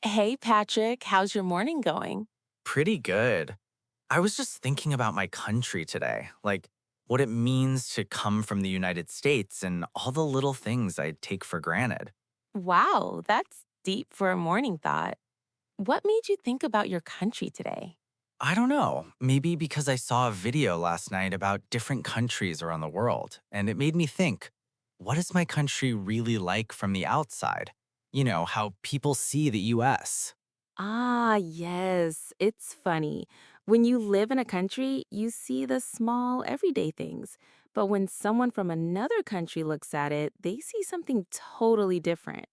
Hey, Patrick, how's your morning going? Pretty good. I was just thinking about my country today, like what it means to come from the United States and all the little things I take for granted. Wow, that's deep for a morning thought. What made you think about your country today? I don't know, maybe because I saw a video last night about different countries around the world, and it made me think, what is my country really like from the outside? How people see the US. Ah, yes, it's funny. When you live in a country, you see the small, everyday things. But when someone from another country looks at it, they see something totally different.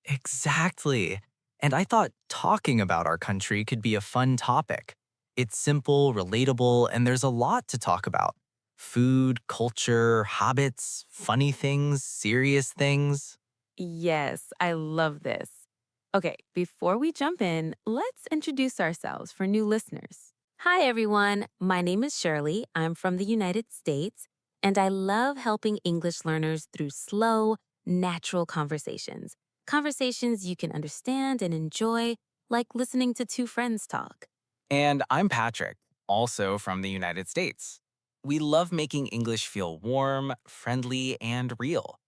Exactly. And I thought talking about our country could be a fun topic. It's simple, relatable, and there's a lot to talk about food, culture, habits, funny things, serious things. Yes, I love this. Okay, before we jump in, let's introduce ourselves for new listeners. Hi, everyone. My name is Shirley. I'm from the United States, and I love helping English learners through slow, natural conversations. Conversations you can understand and enjoy, like listening to two friends talk. And I'm Patrick, also from the United States. We love making English feel warm, friendly, and real.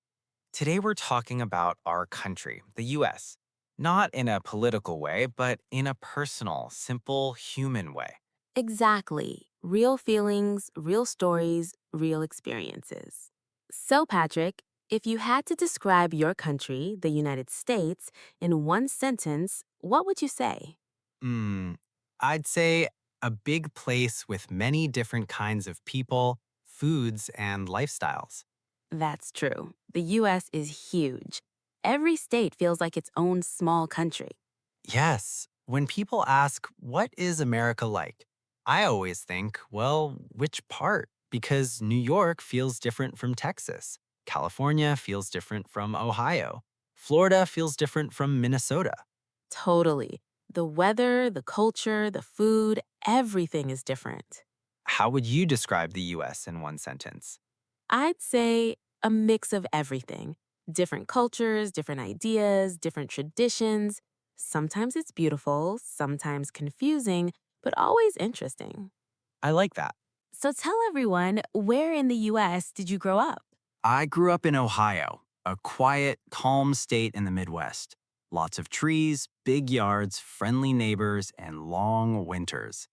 Today we're talking about our country, the US, not in a political way, but in a personal, simple, human way. Exactly. Real feelings, real stories, real experiences. So, Patrick, if you had to describe your country, the United States, in one sentence, what would you say? Mm, I'd say a big place with many different kinds of people, foods, and lifestyles. That's true. The US is huge. Every state feels like its own small country. Yes, when people ask, what is America like? I always think, well, which part? Because New York feels different from Texas. California feels different from Ohio. Florida feels different from Minnesota. Totally. The weather, the culture, the food, everything is different. How would you describe the US in one sentence? I'd say a mix of everything different cultures, different ideas, different traditions. Sometimes it's beautiful, sometimes confusing, but always interesting. I like that. So tell everyone, where in the US did you grow up? I grew up in Ohio, a quiet, calm state in the Midwest. Lots of trees, big yards, friendly neighbors, and long winters.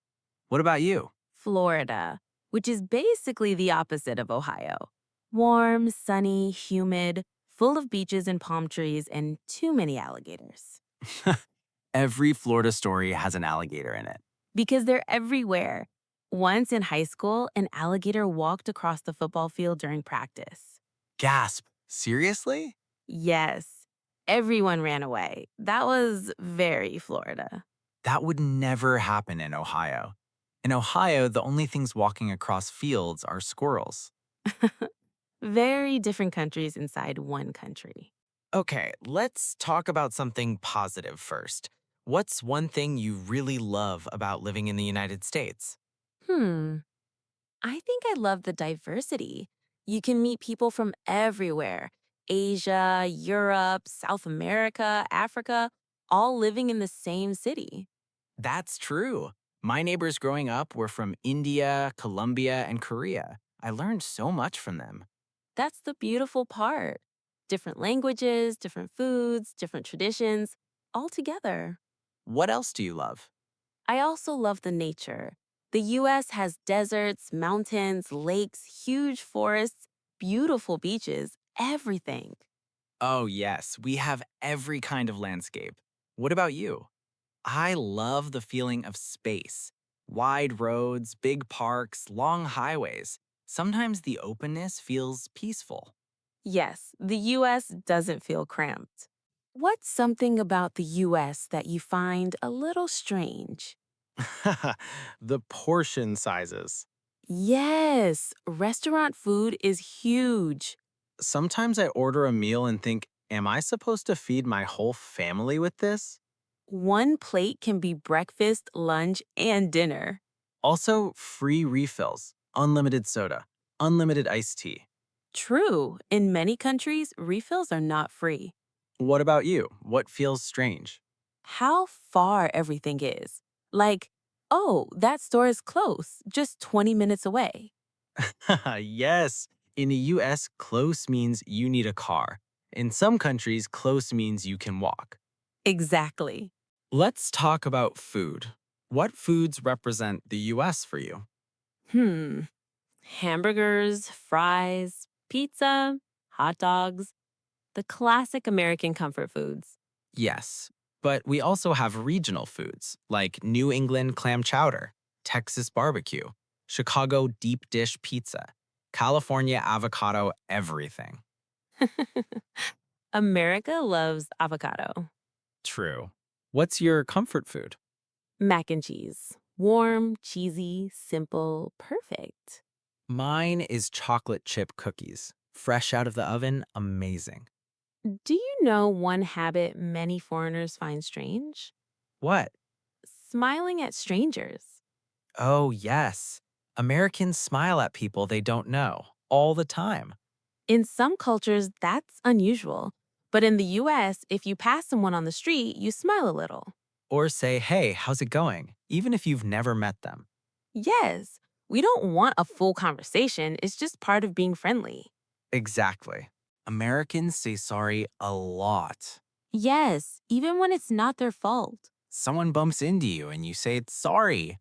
What about you? Florida, which is basically the opposite of Ohio. Warm, sunny, humid, full of beaches and palm trees, and too many alligators. Every Florida story has an alligator in it. Because they're everywhere. Once in high school, an alligator walked across the football field during practice. Gasp. Seriously? Yes, everyone ran away. That was very Florida. That would never happen in Ohio. In Ohio, the only things walking across fields are squirrels. Very different countries inside one country. Okay, let's talk about something positive first. What's one thing you really love about living in the United States? Hmm, I think I love the diversity. You can meet people from everywhere Asia, Europe, South America, Africa, all living in the same city. That's true. My neighbors growing up were from India, Colombia, and Korea. I learned so much from them. That's the beautiful part. Different languages, different foods, different traditions, all together. What else do you love? I also love the nature. The US has deserts, mountains, lakes, huge forests, beautiful beaches, everything. Oh, yes, we have every kind of landscape. What about you? I love the feeling of space. Wide roads, big parks, long highways. Sometimes the openness feels peaceful. Yes, the US doesn't feel cramped. What's something about the US that you find a little strange? The portion sizes. Yes, restaurant food is huge. Sometimes I order a meal and think, am I supposed to feed my whole family with this? One plate can be breakfast, lunch, and dinner. Also, free refills, unlimited soda, unlimited iced tea. True, in many countries, refills are not free. What about you? What feels strange? how far everything is. Like, oh, that store is close, just 20 minutes away. Yes, in the US, close means you need a car. In some countries, close means you can walk. Exactly. Let's talk about food. What foods represent the US for you? Hmm. Hamburgers, fries, pizza, hot dogs, the classic American comfort foods. Yes, but we also have regional foods like New England clam chowder, Texas barbecue, Chicago deep dish pizza, California avocado everything. America loves avocado. True. What's your comfort food? Mac and cheese. Warm, cheesy, simple, perfect. Mine is chocolate chip cookies. Fresh out of the oven, amazing. Do you know one habit many foreigners find strange? What? Smiling at strangers. Oh, yes. Americans smile at people they don't know all the time. In some cultures, that's unusual. But in the US, if you pass someone on the street, you smile a little. Or say, hey, how's it going? Even if you've never met them. Yes, we don't want a full conversation, it's just part of being friendly. Exactly. Americans say sorry a lot. Yes, even when it's not their fault. Someone bumps into you and you say sorry.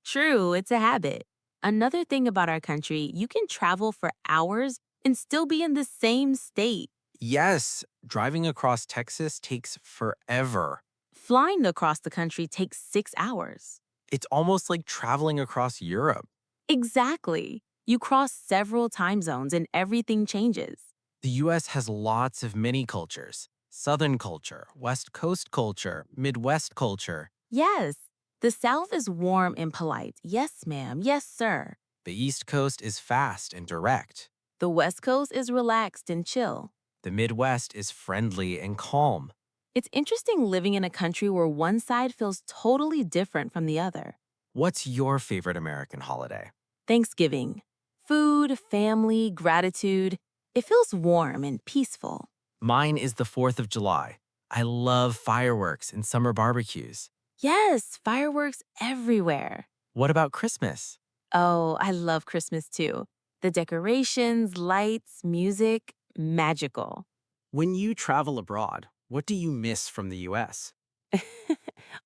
True, it's a habit. Another thing about our country, you can travel for hours and still be in the same state. Yes, driving across Texas takes forever. Flying across the country takes 6 hours. It's almost like traveling across Europe. Exactly. You cross several time zones and everything changes. The US has lots of mini cultures: Southern culture, West Coast culture, Midwest culture. Yes, the South is warm and polite. Yes, ma'am. Yes, sir. The East Coast is fast and direct. The West Coast is relaxed and chill. The Midwest is friendly and calm. It's interesting living in a country where one side feels totally different from the other. What's your favorite American holiday? Thanksgiving. Food, family, gratitude. It feels warm and peaceful. Mine is the 4th of July. I love fireworks and summer barbecues. Yes, fireworks everywhere. What about Christmas? Oh, I love Christmas too. The decorations, lights, music, magical. When you travel abroad, what do you miss from the US?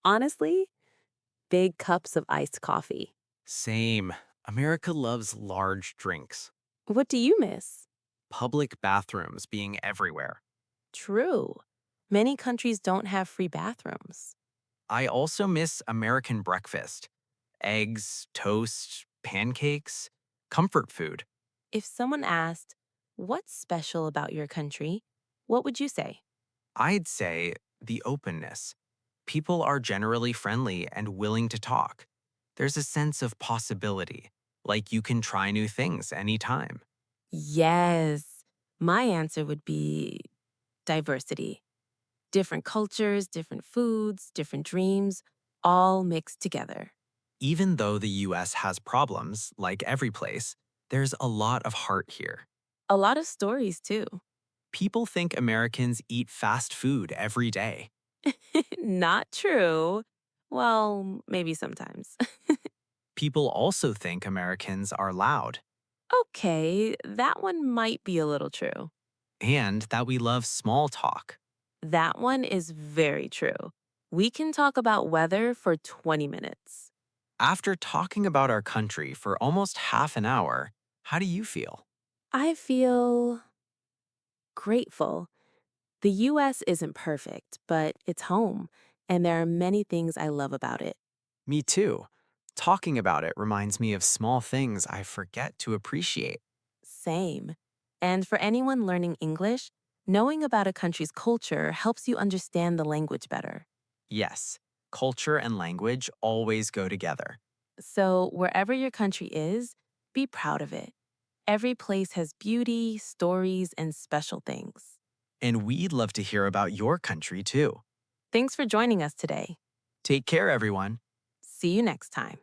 Honestly, big cups of iced coffee. Same. America loves large drinks. What do you miss? Public bathrooms being everywhere. True. Many countries don't have free bathrooms. I also miss American breakfast. Eggs, toast, pancakes, comfort food. If someone asked, what's special about your country? What would you say? I'd say the openness. People are generally friendly and willing to talk. There's a sense of possibility, like you can try new things anytime. Yes. My answer would be diversity. Different cultures, different foods, different dreams, all mixed together. Even though the US has problems, like every place, there's a lot of heart here. A lot of stories, too. People think Americans eat fast food every day. Not true. Well, maybe sometimes. People also think Americans are loud Okay, that one might be a little true. and that we love small talk. That one is very true. We can talk about weather for 20 minutes. After talking about our country for almost half an hour, how do you feel? I feel grateful. The US isn't perfect, but it's home, and there are many things I love about it. Me too. Talking about it reminds me of small things I forget to appreciate. Same. And for anyone learning English, knowing about a country's culture helps you understand the language better. Yes, culture and language always go together. So, wherever your country is, be proud of it. Every place has beauty, stories, and special things. And we'd love to hear about your country too. Thanks for joining us today. Take care, everyone. See you next time.